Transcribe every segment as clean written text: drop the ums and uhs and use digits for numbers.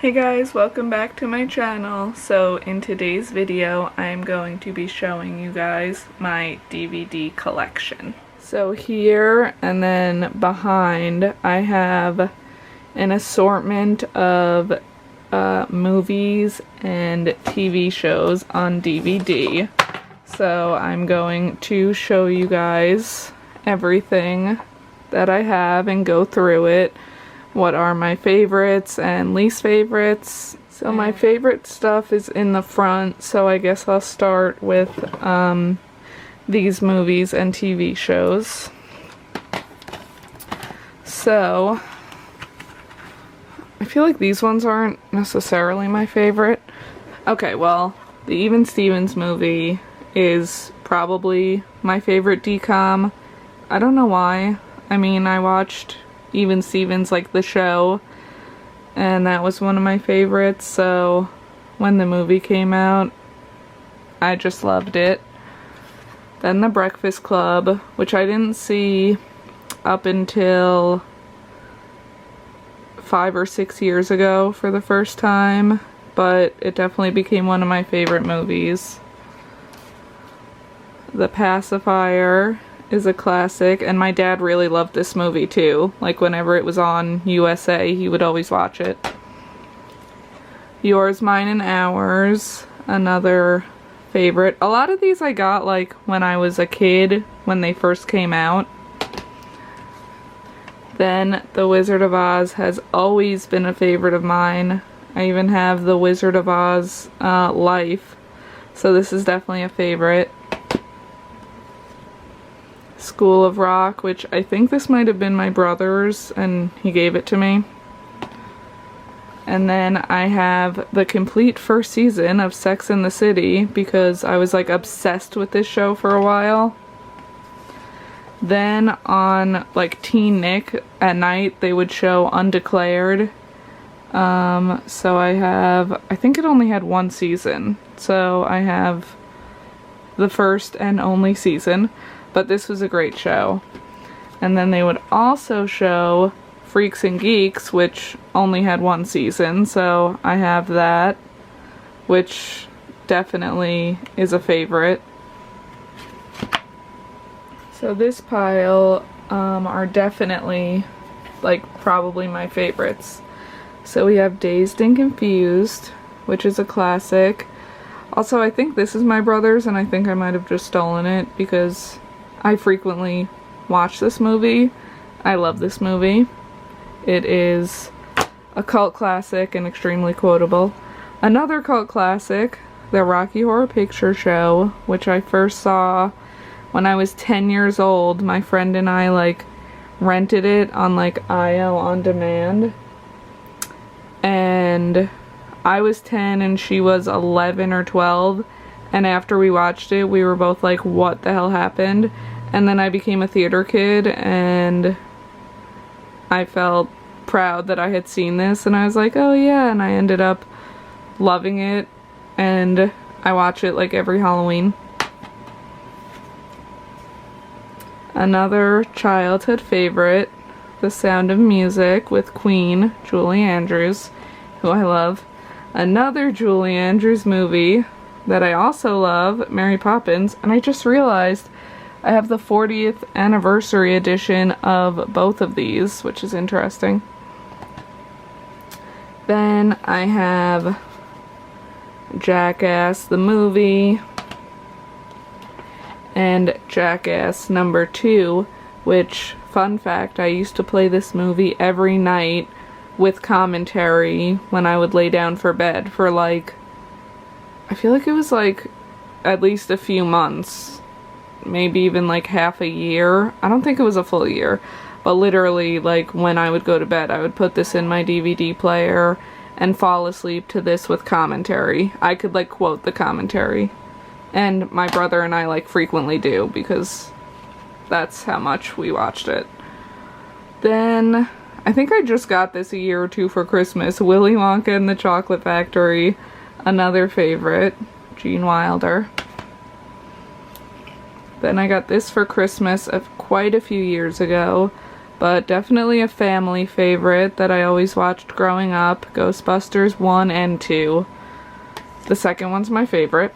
Hey guys, welcome back to my channel. So in today's video, I'm going to be showing you guys my DVD collection. So here and then behind, I have an assortment of movies and TV shows on DVD. So I'm going to show you guys everything that I have and go through it. What are my favorites and least favorites. So my favorite stuff is in the front, so I guess I'll start with these movies and TV shows. So I feel like these ones aren't necessarily my favorite. Okay, well, the Even Stevens movie is probably my favorite DCOM. I don't know why. I mean, I watched Even Stevens, like the show, and that was one of my favorites, so when the movie came out, I just loved it. Then The Breakfast Club, which I didn't see up until 5 or 6 years ago for the first time, but it definitely became one of my favorite movies. The Pacifier is a classic, and my dad really loved this movie too. Like whenever it was on USA, he would always watch it. Yours, Mine, and Ours, another favorite. A lot of these I got like when I was a kid, when they first came out. Then The Wizard of Oz has always been a favorite of mine. I even have The Wizard of Oz Life, so this is definitely a favorite. School of Rock, which I think this might have been my brother's and he gave it to me. And then I have the complete first season of Sex and the City because I was like obsessed with this show for a while. Then on like Teen Nick at night they would show Undeclared. So I think it only had one season. So I have the first and only season. But this was a great show. And then they would also show Freaks and Geeks, which only had one season, so I have that, which definitely is a favorite. So this pile are definitely, like, probably my favorites. So we have Dazed and Confused, which is a classic. Also, I think this is my brother's, and I think I might have just stolen it because I frequently watch this movie. I love this movie. It is a cult classic and extremely quotable. Another cult classic, The Rocky Horror Picture Show, which I first saw when I was 10 years old. My friend and I like rented it on like IO on demand. And I was 10 and she was 11 or 12. And after we watched it, we were both like, what the hell happened? And then I became a theater kid, and I felt proud that I had seen this, and I was like, oh yeah, and I ended up loving it, and I watch it like every Halloween. Another childhood favorite, The Sound of Music with Queen, Julie Andrews, who I love. Another Julie Andrews movie that I also love, Mary Poppins, and I just realized I have the 40th anniversary edition of both of these, which is interesting. Then I have Jackass the movie and Jackass number 2, which, fun fact, I used to play this movie every night with commentary when I would lay down for bed for like, I feel like it was like at least a few months. Maybe even like half a year. I don't think it was a full year, but literally like when I would go to bed I would put this in my DVD player and fall asleep to this with commentary. I could like quote the commentary, and my brother and I like frequently do because that's how much we watched it. Then I think I just got this a year or two for Christmas, Willy Wonka and the Chocolate Factory, another favorite, Gene Wilder. Then I got this for Christmas of quite a few years ago, but definitely a family favorite that I always watched growing up. Ghostbusters 1 and 2. The second one's my favorite.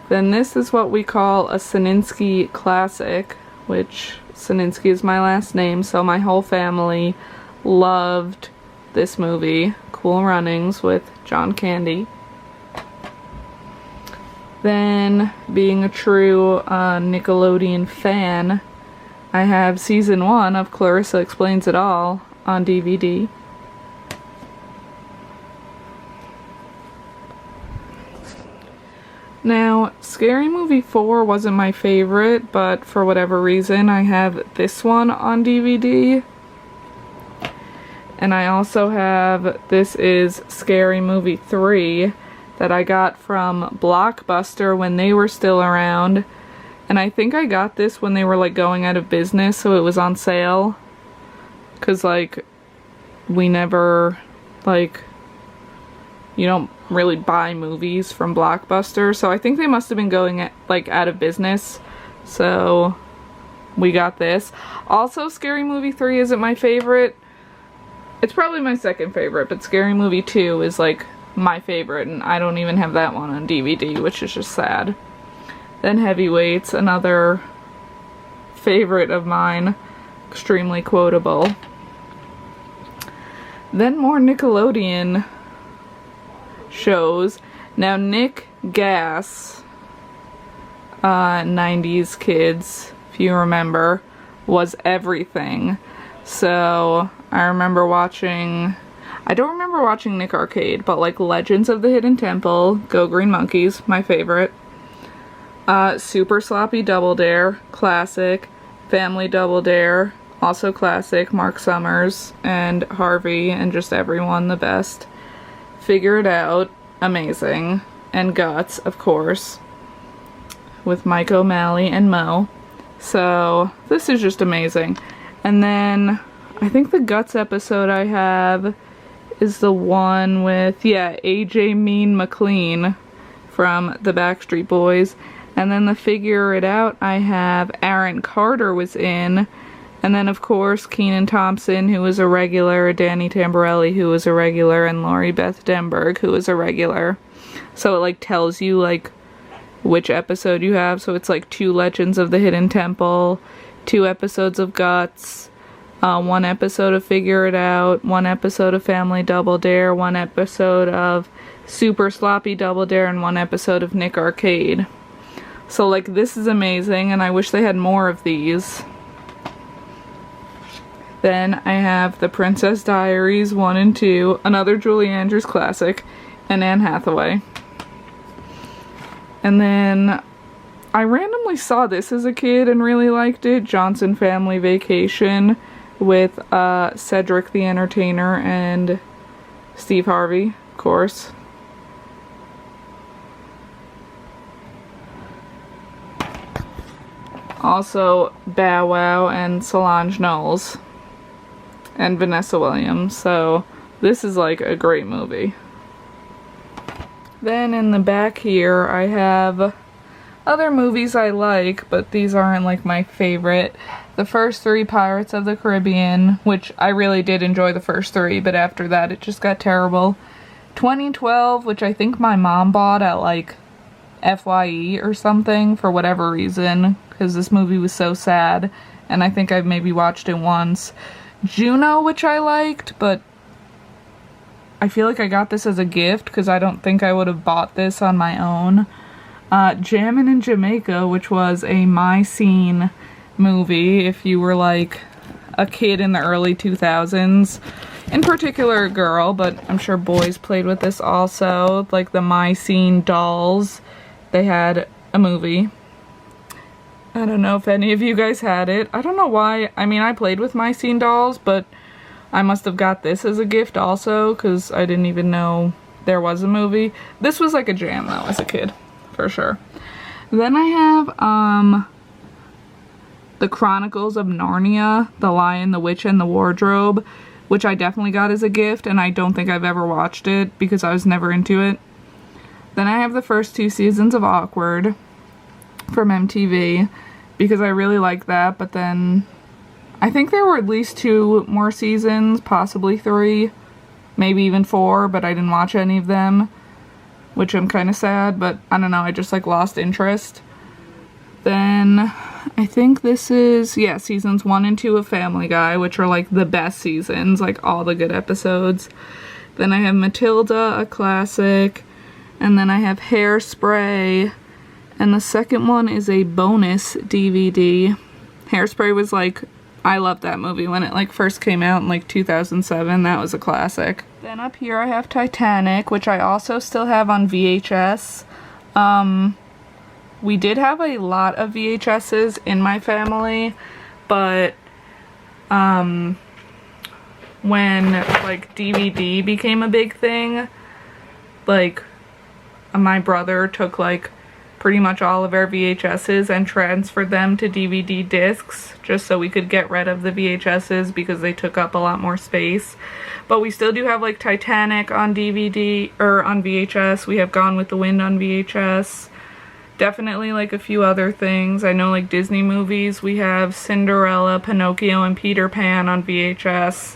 Then this is what we call a Sininsky classic, which Sininsky is my last name, so my whole family loved this movie, Cool Runnings with John Candy. Then, being a true Nickelodeon fan, I have season 1 of Clarissa Explains It All on DVD. Now, Scary Movie 4 wasn't my favorite, but for whatever reason I have this one on DVD. And I also have This Is Scary Movie 3 that I got from Blockbuster when they were still around. And I think I got this when they were like going out of business, so it was on sale. 'Cause like, we never, like, you don't really buy movies from Blockbuster, so I think they must have been going like out of business, so we got this. Also, Scary Movie 3 isn't my favorite. It's probably my second favorite, but Scary Movie 2 is like my favorite, and I don't even have that one on DVD, which is just sad. Then Heavyweights, another favorite of mine, extremely quotable. Then more Nickelodeon shows. Now, Nick Gas, 90s kids, if you remember, was everything. So I remember watching, I don't remember watching Nick Arcade, but like Legends of the Hidden Temple, Go Green Monkeys, my favorite. Super Sloppy Double Dare, classic. Family Double Dare, also classic. Mark Summers and Harvey and just everyone, the best. Figure It Out, amazing. And Guts, of course, with Mike O'Malley and Mo. So this is just amazing. And then I think the Guts episode I have is the one with, yeah, AJ Mean McLean from the Backstreet Boys. And then the Figure It Out I have, Aaron Carter was in. And then, of course, Kenan Thompson, who was a regular, Danny Tamborelli, who was a regular, and Laurie Beth Denberg, who was a regular. So it, like, tells you, like, which episode you have. So it's, like, 2 Legends of the Hidden Temple, 2 episodes of Guts, 1 episode of Figure It Out, 1 episode of Family Double Dare, 1 episode of Super Sloppy Double Dare, and 1 episode of Nick Arcade. So, like, this is amazing, and I wish they had more of these. Then I have The Princess Diaries 1 and 2, another Julie Andrews classic, and Anne Hathaway. And then I randomly saw this as a kid and really liked it, Johnson Family Vacation, with Cedric the Entertainer and Steve Harvey, of course. Also, Bow Wow and Solange Knowles. And Vanessa Williams. So, this is like a great movie. Then in the back here, I have other movies I like, but these aren't like my favorite. The first 3 Pirates of the Caribbean, which I really did enjoy the first 3, but after that it just got terrible. 2012, which I think my mom bought at like FYE or something for whatever reason, because this movie was so sad, and I think I've maybe watched it once. Juno, which I liked, but I feel like I got this as a gift because I don't think I would have bought this on my own. Jammin' in Jamaica, which was a My Scene movie if you were like a kid in the early 2000s. In particular a girl, but I'm sure boys played with this also. Like the My Scene dolls, they had a movie. I don't know if any of you guys had it. I don't know why. I mean, I played with My Scene dolls, but I must have got this as a gift also, because I didn't even know there was a movie. This was like a jam, though, as a kid, for sure. Then I have, The Chronicles of Narnia, The Lion, the Witch, and the Wardrobe, which I definitely got as a gift, and I don't think I've ever watched it, because I was never into it. Then I have the first 2 seasons of Awkward from MTV, because I really like that, but then I think there were at least 2 more seasons, possibly 3, maybe even 4, but I didn't watch any of them, which I'm kind of sad, but I don't know, I just like lost interest. Then I think this is, yeah, seasons 1 and 2 of Family Guy, which are like the best seasons, like all the good episodes. Then I have Matilda, a classic, and then I have Hairspray, and the second one is a bonus DVD. Hairspray was like, I loved that movie when it like first came out in like 2007. That was a classic. Then up here I have Titanic, which I also still have on VHS. We did have a lot of VHSs in my family, but when like DVD became a big thing, like my brother took like pretty much all of our VHSs and transferred them to DVD discs just so we could get rid of the VHSs because they took up a lot more space. But we still do have like Titanic on DVD or on VHS. We have Gone with the Wind on VHS. Definitely like a few other things. I know like Disney movies. We have Cinderella, Pinocchio, and Peter Pan on VHS.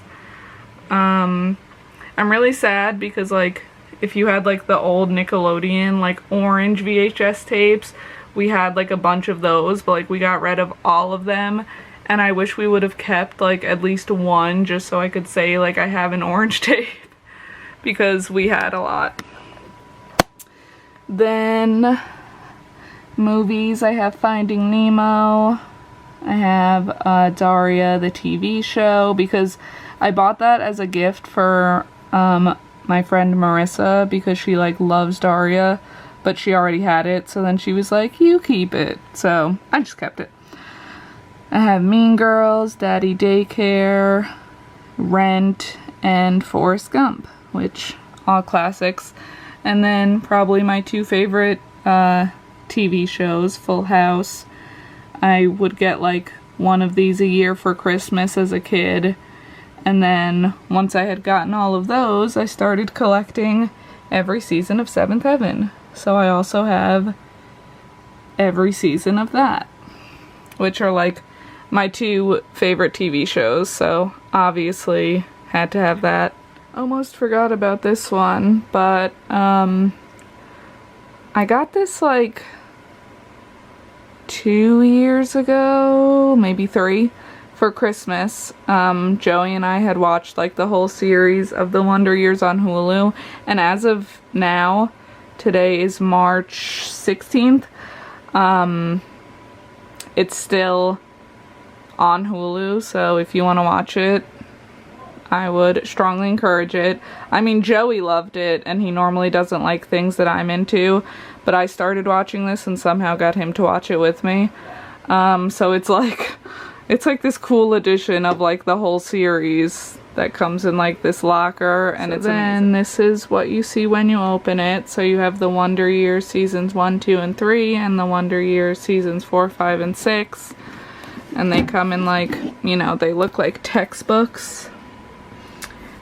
I'm really sad because like if you had like the old Nickelodeon like orange VHS tapes, we had like a bunch of those, but like we got rid of all of them, and I wish we would have kept like at least one just so I could say like I have an orange tape because we had a lot. Then movies, I have Finding Nemo, I have Daria the TV show, because I bought that as a gift for my friend Marissa because she like loves Daria, but she already had it, so then she was like, you keep it, so I just kept it. I have Mean Girls, Daddy Daycare, Rent, and Forrest Gump, which all classics. And then probably my 2 favorite TV shows, Full House. I would get like one of these a year for Christmas as a kid. And then, once I had gotten all of those, I started collecting every season of Seventh Heaven. So I also have every season of that, which are like my 2 favorite TV shows, so obviously had to have that. Almost forgot about this one, but I got this like 2 years ago, maybe 3. For Christmas. Joey and I had watched like the whole series of The Wonder Years on Hulu, and as of now, today is March 16th, it's still on Hulu, so if you want to watch it, I would strongly encourage it. I mean, Joey loved it, and he normally doesn't like things that I'm into, but I started watching this and somehow got him to watch it with me. So it's like this cool edition of like the whole series that comes in like this locker, and it's amazing. This is what you see when you open it. So you have the Wonder Years seasons 1, 2, and 3, and the Wonder Years seasons 4, 5, and 6. And they come in like, you know, they look like textbooks,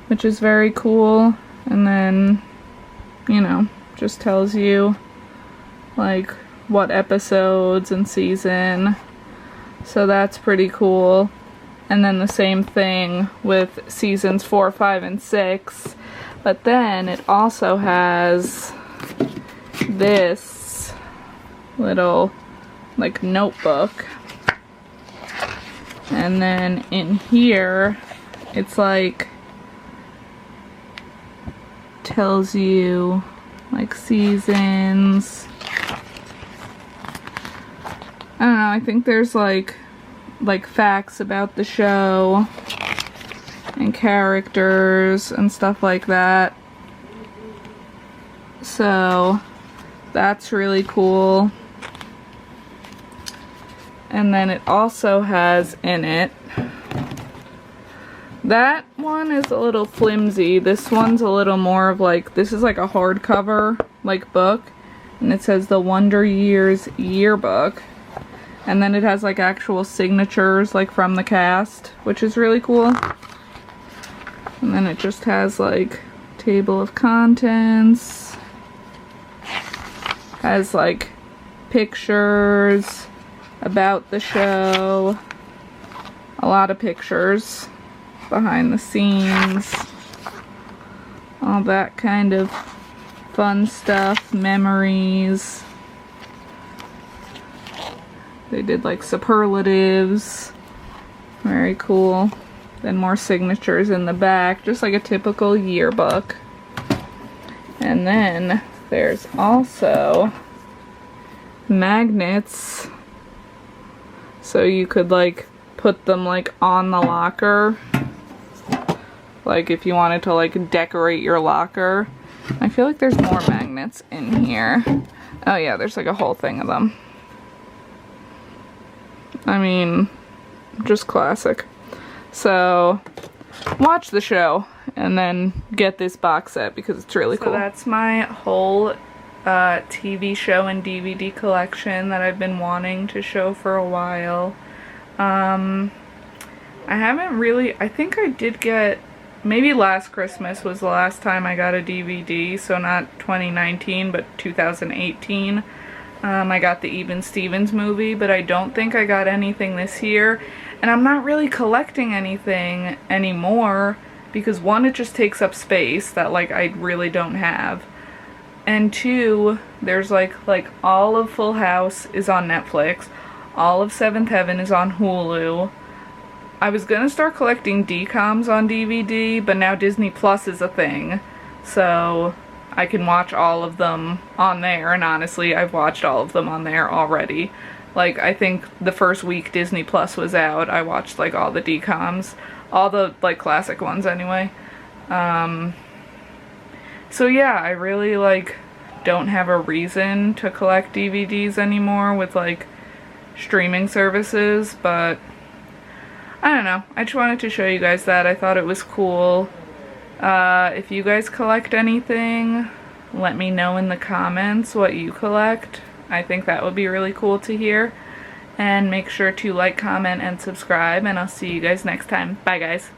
which is very cool. And then, you know, just tells you like what episodes and season. So that's pretty cool. And then the same thing with seasons 4, 5, and 6. But then it also has this little like notebook. And then in here it's like tells you like seasons. I don't know, I think there's like facts about the show and characters and stuff like that. So that's really cool. And then it also has in it, that one is a little flimsy. This one's a little more of like, this is like a hardcover like book, and it says the Wonder Years Yearbook. And then it has like actual signatures like from the cast, which is really cool. And then it just has like table of contents, has like pictures about the show, a lot of pictures, behind the scenes, all that kind of fun stuff, memories. They did like superlatives, very cool. Then more signatures in the back, just like a typical yearbook. And then there's also magnets, so you could like put them like on the locker, like if you wanted to like decorate your locker. I feel like there's more magnets in here. Oh yeah, there's like a whole thing of them. I mean, just classic. So watch the show and then get this box set because it's really cool. So that's my whole TV show and DVD collection that I've been wanting to show for a while. I haven't really, I think I did get, maybe last Christmas was the last time I got a DVD, so not 2019 but 2018. I got the Even Stevens movie, but I don't think I got anything this year. And I'm not really collecting anything anymore because one, it just takes up space that like I really don't have. And two, there's like all of Full House is on Netflix. All of Seventh Heaven is on Hulu. I was gonna start collecting DComs on DVD, but now Disney Plus is a thing. So I can watch all of them on there, and honestly, I've watched all of them on there already. Like, I think the first week Disney Plus was out, I watched, like, all the DComs. All the, like, classic ones, anyway. So, yeah, I really, like, don't have a reason to collect DVDs anymore with, like, streaming services, but I don't know. I just wanted to show you guys that. I thought it was cool. If you guys collect anything, let me know in the comments what you collect. I think that would be really cool to hear. And make sure to like, comment, and subscribe, and I'll see you guys next time. Bye, guys.